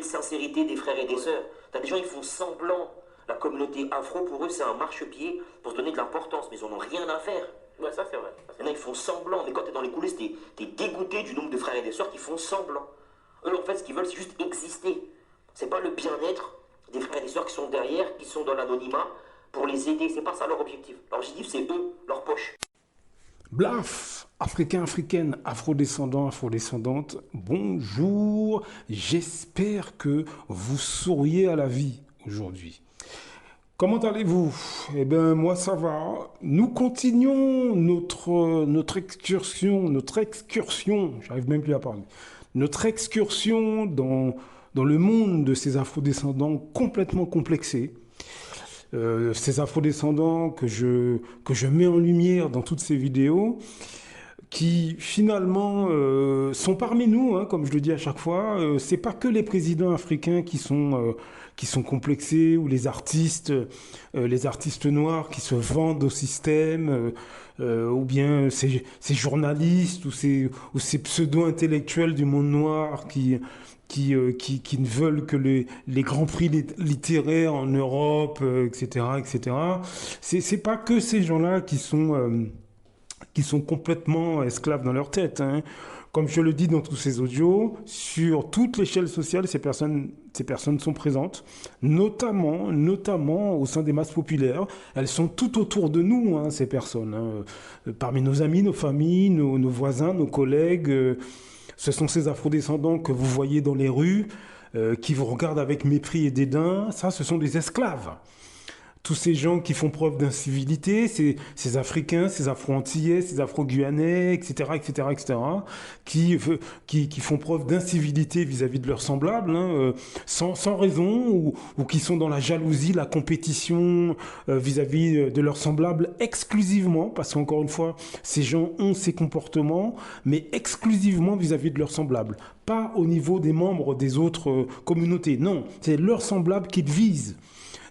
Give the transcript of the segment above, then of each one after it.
sincérité des frères et des sœurs. T'as des gens, ils font semblant. La communauté afro, pour eux, c'est un marchepied pour se donner de l'importance, mais ils en ont rien à faire. Ouais, ça c'est vrai. Il y en a, ils font semblant, mais quand t'es dans les coulisses, t'es dégoûté du nombre de frères et de sœurs qui font semblant. Eux, en fait, ce qu'ils veulent, c'est juste exister. C'est pas le bien-être des frères et des sœurs qui sont derrière, qui sont dans l'anonymat, pour les aider. C'est pas ça leur objectif. Leur objectif, c'est eux, leur poche. Blaf, Africains, Africaines, Afrodescendants, Afrodescendantes, bonjour. J'espère que vous souriez à la vie aujourd'hui. Comment allez-vous? Eh bien, moi, ça va. Nous continuons notre excursion, j'arrive même plus à parler, notre excursion dans le monde de ces afrodescendants complètement complexés. Ces afrodescendants que je mets en lumière dans toutes ces vidéos, qui finalement sont parmi nous, hein, comme je le dis à chaque fois. C'est pas que les présidents africains qui sont complexés, ou les artistes noirs qui se vendent au système, ou bien ces journalistes ou ces pseudo-intellectuels du monde noir qui ne veulent que les grands prix littéraires en Europe, etc., etc. C'est pas que ces gens-là qui sont complètement esclaves dans leur tête, hein. Comme je le dis dans tous ces audios, sur toute l'échelle sociale, ces personnes sont présentes, notamment au sein des masses populaires. Elles sont tout autour de nous, hein, ces personnes, hein. Parmi nos amis, nos familles, nos voisins, nos collègues. Ce sont ces afrodescendants que vous voyez dans les rues, qui vous regardent avec mépris et dédain. Ça, ce sont des esclaves. Tous ces gens qui font preuve d'incivilité, ces Africains, ces Afro-Antillais, ces Afro-Guyanais, etc., etc., etc., qui font preuve d'incivilité vis-à-vis de leurs semblables, hein, sans raison, ou qui sont dans la jalousie, la compétition vis-à-vis de leurs semblables exclusivement, parce qu'encore une fois, ces gens ont ces comportements, mais exclusivement vis-à-vis de leurs semblables. Pas au niveau des membres des autres communautés, non, c'est leurs semblables qu'ils visent.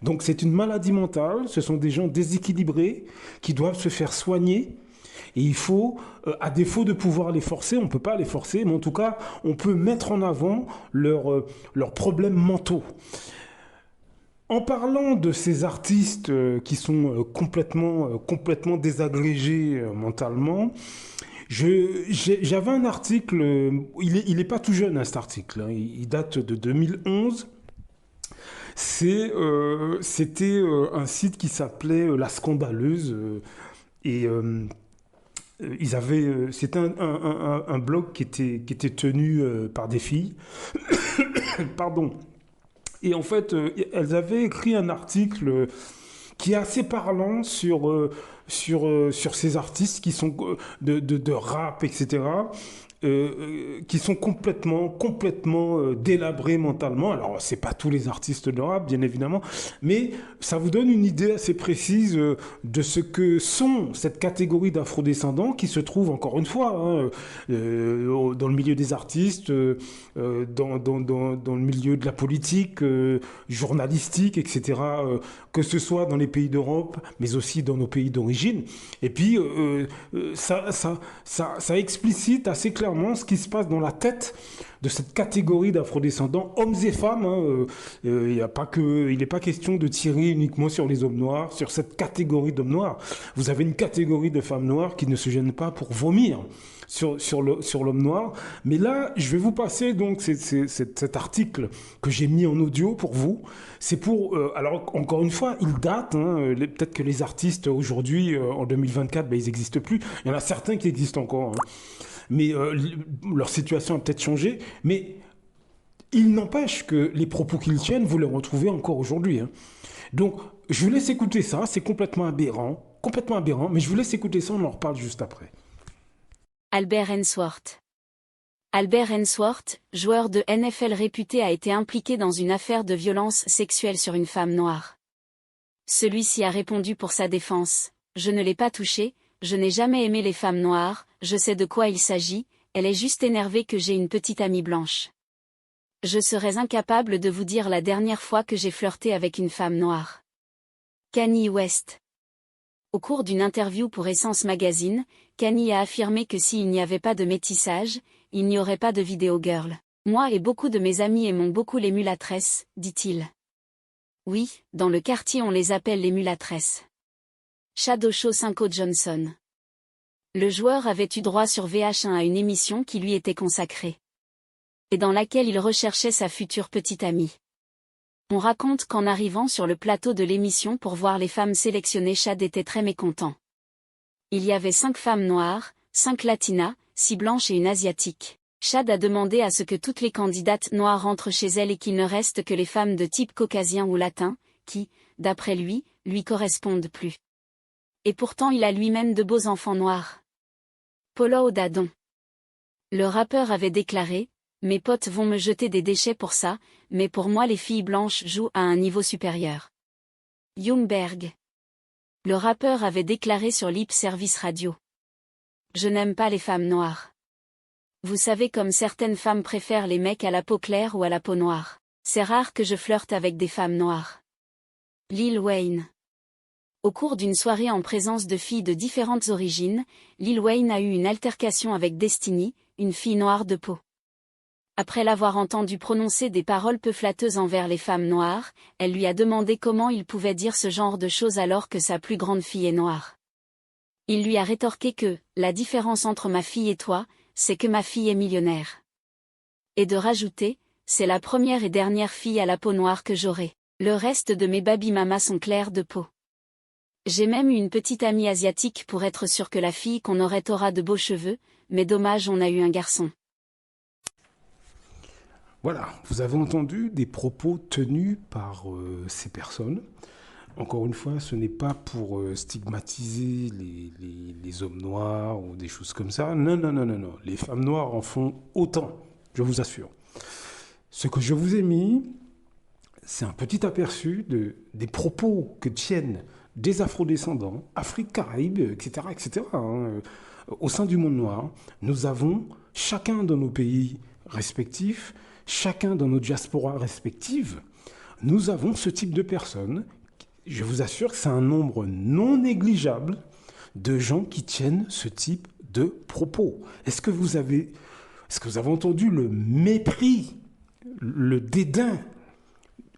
Donc c'est une maladie mentale, ce sont des gens déséquilibrés qui doivent se faire soigner. Et il faut, à défaut de pouvoir les forcer, on ne peut pas les forcer, mais en tout cas, on peut mettre en avant leurs problèmes mentaux. En parlant de ces artistes qui sont complètement désagrégés mentalement, j'avais un article, il est pas tout jeune, hein, cet article, hein, il date de 2011. C'était un site qui s'appelait La Scandaleuse, et c'était un blog qui était tenu par des filles. Pardon. Et en fait, elles avaient écrit un article qui est assez parlant sur ces artistes qui sont de rap, etc., qui sont complètement délabrés mentalement. Alors, c'est pas tous les artistes de rap, bien évidemment, mais ça vous donne une idée assez précise de ce que sont cette catégorie d'afrodescendants qui se trouve, encore une fois, hein, dans le milieu des artistes, dans le milieu de la politique, journalistique, etc., que ce soit dans les pays d'Europe, mais aussi dans nos pays d'origine. Et puis, ça explicite assez clairement ce qui se passe dans la tête de cette catégorie d'afrodescendants, hommes et femmes, hein. Il n'est pas question de tirer uniquement sur les hommes noirs, sur cette catégorie d'hommes noirs. Vous avez une catégorie de femmes noires qui ne se gênent pas pour vomir sur l'homme noir. Mais là, je vais vous passer donc cet article que j'ai mis en audio pour vous. C'est pour... alors, encore une fois, il date. Hein, peut-être que les artistes, aujourd'hui, en 2024, ils n'existent plus. Il y en a certains qui existent encore, hein. Mais leur situation a peut-être changé. Mais il n'empêche que les propos qu'ils tiennent, vous les retrouvez encore aujourd'hui, hein. Donc, je vous laisse écouter ça. C'est complètement aberrant, mais je vous laisse écouter ça, on en reparle juste après. Albert Ainsworth. Albert Ainsworth, joueur de NFL réputé, a été impliqué dans une affaire de violence sexuelle sur une femme noire. Celui-ci a répondu pour sa défense: « Je ne l'ai pas touchée, je n'ai jamais aimé les femmes noires, je sais de quoi il s'agit, elle est juste énervée que j'ai une petite amie blanche. Je serais incapable de vous dire la dernière fois que j'ai flirté avec une femme noire. » Kanye West. Au cours d'une interview pour Essence Magazine, Kanye a affirmé que s'il n'y avait pas de métissage, il n'y aurait pas de vidéo girl. Moi et beaucoup de mes amis aimons beaucoup les mulâtresses, dit-il. Oui, dans le quartier on les appelle les mulâtresses. Chad Ochocinco Johnson. Le joueur avait eu droit sur VH1 à une émission qui lui était consacrée. Et dans laquelle il recherchait sa future petite amie. On raconte qu'en arrivant sur le plateau de l'émission pour voir les femmes sélectionnées, Chad était très mécontent. Il y avait 5 femmes noires, 5 latinas, 6 blanches et une asiatique. Chad a demandé à ce que toutes les candidates noires rentrent chez elles et qu'il ne reste que les femmes de type caucasien ou latin, qui, d'après lui correspondent plus. Et pourtant il a lui-même de beaux enfants noirs. Polo Odadon. Le rappeur avait déclaré: mes potes vont me jeter des déchets pour ça, mais pour moi les filles blanches jouent à un niveau supérieur. Youngberg. Le rappeur avait déclaré sur Lip Service Radio: je n'aime pas les femmes noires. Vous savez, comme certaines femmes préfèrent les mecs à la peau claire ou à la peau noire. C'est rare que je flirte avec des femmes noires. Lil Wayne. Au cours d'une soirée en présence de filles de différentes origines, Lil Wayne a eu une altercation avec Destiny, une fille noire de peau. Après l'avoir entendu prononcer des paroles peu flatteuses envers les femmes noires, elle lui a demandé comment il pouvait dire ce genre de choses alors que sa plus grande fille est noire. Il lui a rétorqué que « la différence entre ma fille et toi, c'est que ma fille est millionnaire. » Et de rajouter « c'est la première et dernière fille à la peau noire que j'aurai. Le reste de mes baby mamas sont claires de peau. J'ai même eu une petite amie asiatique pour être sûre que la fille qu'on aurait aura de beaux cheveux, mais dommage on a eu un garçon. » Voilà, vous avez entendu des propos tenus par ces personnes. Encore une fois, ce n'est pas pour stigmatiser les hommes noirs ou des choses comme ça. Non, non, non, non, non. Les femmes noires en font autant, je vous assure. Ce que je vous ai mis, c'est un petit aperçu des propos que tiennent des afrodescendants, Afrique, Caraïbes, etc., etc. Au sein du monde noir, nous avons, chacun dans nos pays respectifs, chacun dans nos diasporas respectives, nous avons ce type de personnes. Je vous assure que c'est un nombre non négligeable de gens qui tiennent ce type de propos. Est-ce que vous avez entendu le mépris, le dédain?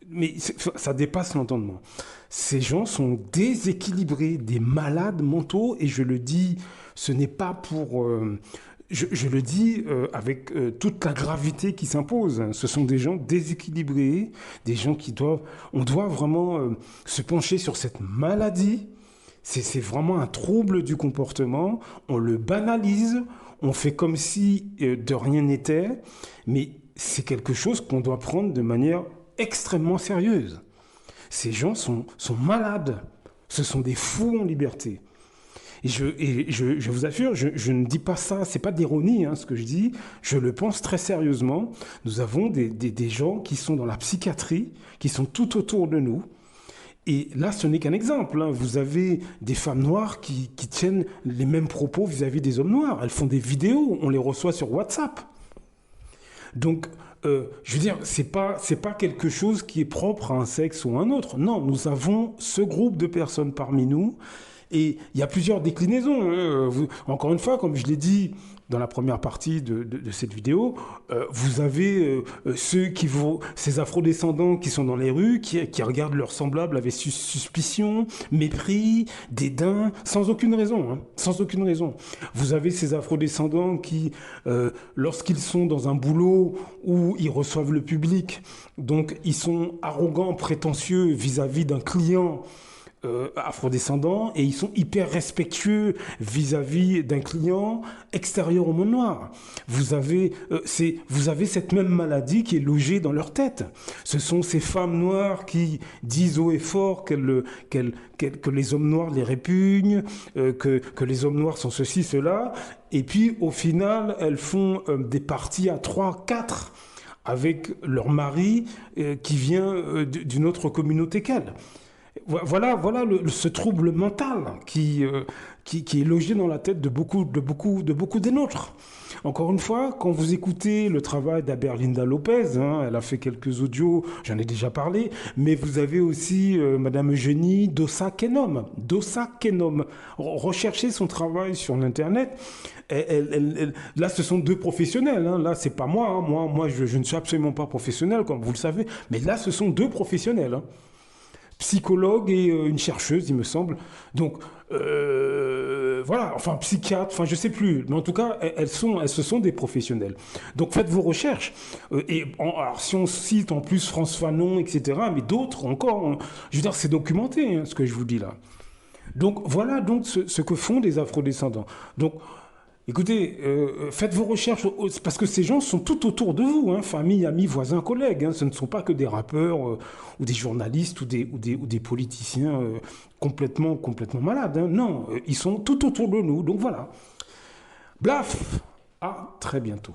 Mais ça dépasse l'entendement. Ces gens sont déséquilibrés, des malades mentaux, et je le dis, ce n'est pas pour... Je le dis avec toute la gravité qui s'impose. Ce sont des gens déséquilibrés, des gens on doit vraiment se pencher sur cette maladie. C'est vraiment un trouble du comportement. On le banalise, on fait comme si de rien n'était, mais c'est quelque chose qu'on doit prendre de manière extrêmement sérieuse. Ces gens sont malades. Ce sont des fous en liberté. Et je vous assure, je ne dis pas ça, c'est pas d'ironie ce que je dis, je le pense très sérieusement. Nous avons des gens qui sont dans la psychiatrie, qui sont tout autour de nous. Et là, ce n'est qu'un exemple. Vous avez des femmes noires qui tiennent les mêmes propos vis-à-vis des hommes noirs. Elles font des vidéos, on les reçoit sur WhatsApp. Donc, je veux dire, c'est pas quelque chose qui est propre à un sexe ou à un autre. Non, nous avons ce groupe de personnes parmi nous. Et il y a plusieurs déclinaisons. Encore une fois, comme je l'ai dit dans la première partie de cette vidéo, vous avez ces afrodescendants qui sont dans les rues, qui regardent leurs semblables avec suspicion, mépris, dédain, sans aucune raison. Sans aucune raison. Vous avez ces afrodescendants qui, lorsqu'ils sont dans un boulot où ils reçoivent le public, donc ils sont arrogants, prétentieux vis-à-vis d'un client afrodescendants, et ils sont hyper respectueux vis-à-vis d'un client extérieur au monde noir. Vous avez cette même maladie qui est logée dans leur tête. Ce sont ces femmes noires qui disent haut et fort que les hommes noirs les répugnent, que les hommes noirs sont ceci, cela, et puis au final, elles font des parties à 3, 4 avec leur mari qui vient d'une autre communauté qu'elles. Voilà ce trouble mental qui est logé dans la tête de beaucoup des nôtres. Encore une fois, quand vous écoutez le travail d'Aberlinda Lopez, hein, elle a fait quelques audios, j'en ai déjà parlé, mais vous avez aussi Madame Eugénie Dossa Kenom. Dossa Kenom. Recherchez son travail sur l'Internet. Là, ce sont deux professionnels. Hein. Là, c'est pas moi. Hein. Moi, je ne suis absolument pas professionnel, comme vous le savez. Mais là, ce sont deux professionnels. Hein. Psychologue et une chercheuse, il me semble. Donc, voilà, enfin, psychiatre, enfin, je sais plus. Mais en tout cas, ce sont des professionnels. Donc, faites vos recherches. Alors, si on cite en plus France Fanon, etc., mais d'autres encore, je veux dire, c'est documenté, hein, ce que je vous dis là. Donc, voilà donc ce que font les afrodescendants. Donc, écoutez, faites vos recherches, parce que ces gens sont tout autour de vous, hein, famille, amis, voisins, collègues. Hein, ce ne sont pas que des rappeurs ou des journalistes ou des politiciens complètement malades. Hein, non, ils sont tout autour de nous. Donc voilà. Blaf, à très bientôt.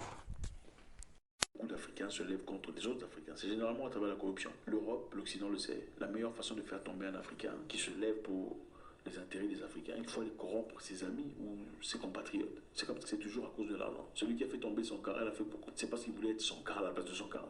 Beaucoup d'Africains se lèvent contre des autres Africains. C'est généralement à travers la corruption. L'Europe, l'Occident le sait. La meilleure façon de faire tomber un Africain qui se lève pour les intérêts des Africains, il faut aller corrompre ses amis ou ses compatriotes. C'est comme ça, c'est toujours à cause de l'argent. Celui qui a fait tomber son car, elle a fait pourquoi? C'est parce qu'il voulait être son car à la place de son car.